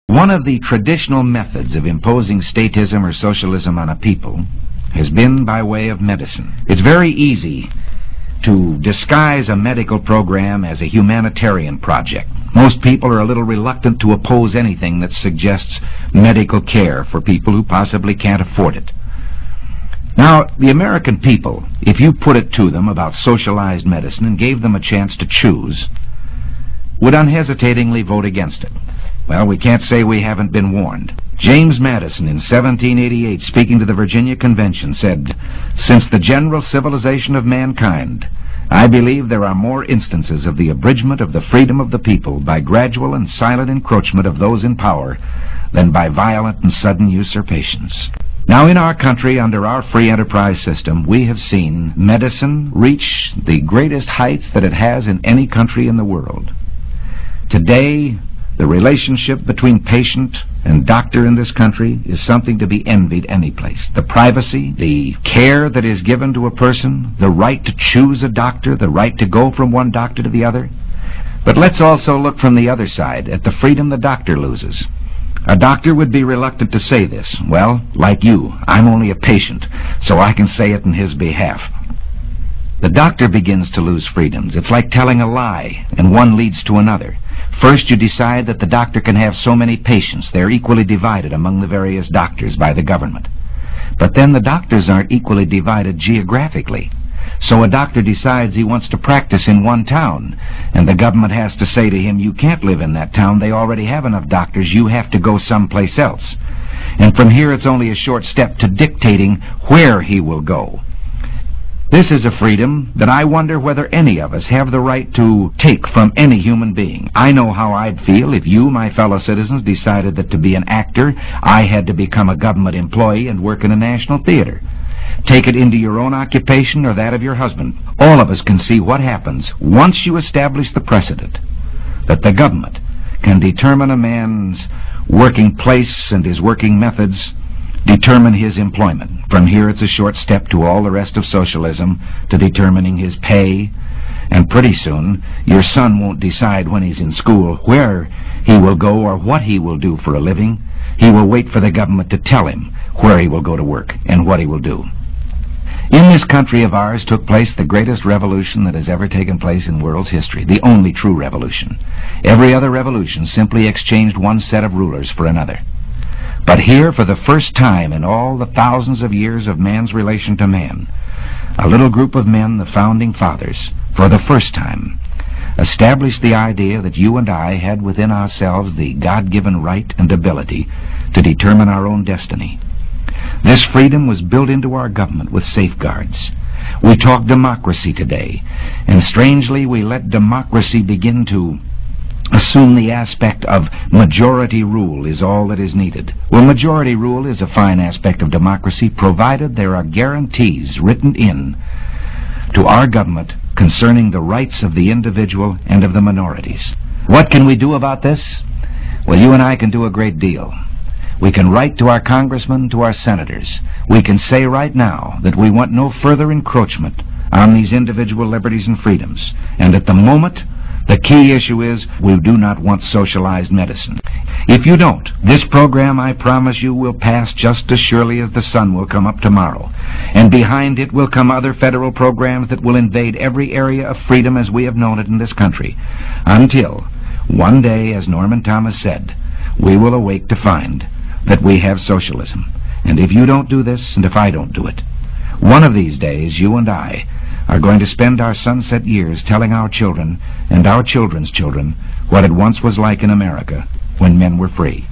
One of the traditional methods of imposing statism or socialism on a people has been by way of medicine. It's very easy to disguise a medical program as a humanitarian project. Most people are a little reluctant to oppose anything that suggests medical care for people who possibly can't afford it. Now, the American people, if you put it to them about socialized medicine and gave them a chance to choose, would unhesitatingly vote against it. Well, we can't say we haven't been warned. James Madison, in 1788, speaking to the Virginia Convention, said, "Since the general civilization of mankind, I believe there are more instances of the abridgment of the freedom of the people by gradual and silent encroachment of those in power than by violent and sudden usurpations." Now, in our country, under our free enterprise system, we have seen medicine reach the greatest heights that it has in any country in the world. Today, the relationship between patient and doctor in this country is something to be envied any place. The privacy, the care that is given to a person, the right to choose a doctor, the right to go from one doctor to the other. But let's also look from the other side at the freedom the doctor loses. A doctor would be reluctant to say this. Well, like you, I'm only a patient, so I can say it in his behalf. The doctor begins to lose freedoms. It's like telling a lie, and one leads to another. First, you decide that the doctor can have so many patients. They're equally divided among the various doctors by the government. But then the doctors aren't equally divided geographically. So a doctor decides he wants to practice in one town, and the government has to say to him, "You can't live in that town. They already have enough doctors. You have to go someplace else." And from here, it's only a short step to dictating where he will go. This is a freedom that I wonder whether any of us have the right to take from any human being. I know how I'd feel if you, my fellow citizens, decided that to be an actor, I had to become a government employee and work in a national theater. Take it into your own occupation or that of your husband. All of us can see what happens once you establish the precedent that the government can determine a man's working place and his working methods, determine his employment. From here, it's a short step to all the rest of socialism, to determining his pay. And pretty soon, your son won't decide when he's in school where he will go or what he will do for a living. He will wait for the government to tell him where he will go to work and what he will do. In this country of ours took place the greatest revolution that has ever taken place in world's history, the only true revolution. Every other revolution simply exchanged one set of rulers for another. But here, for the first time in all the thousands of years of man's relation to man, a little group of men, the Founding Fathers, for the first time, established the idea that you and I had within ourselves the God-given right and ability to determine our own destiny. This freedom was built into our government with safeguards. We talk democracy today, and strangely we let democracy begin to assume the aspect of majority rule is all that is needed. Well, majority rule is a fine aspect of democracy, provided there are guarantees written in to our government concerning the rights of the individual and of the minorities. What can we do about this? Well, you and I can do a great deal. We can write to our congressmen, to our senators. We can say right now that we want no further encroachment on these individual liberties and freedoms. And at the moment, the key issue is we do not want socialized medicine. If you don't, this program, I promise you, will pass just as surely as the sun will come up tomorrow. And behind it will come other federal programs that will invade every area of freedom as we have known it in this country. Until one day, as Norman Thomas said, we will awake to find that we have socialism. And if you don't do this, and if I don't do it, one of these days, you and I are going to spend our sunset years telling our children and our children's children what it once was like in America when men were free.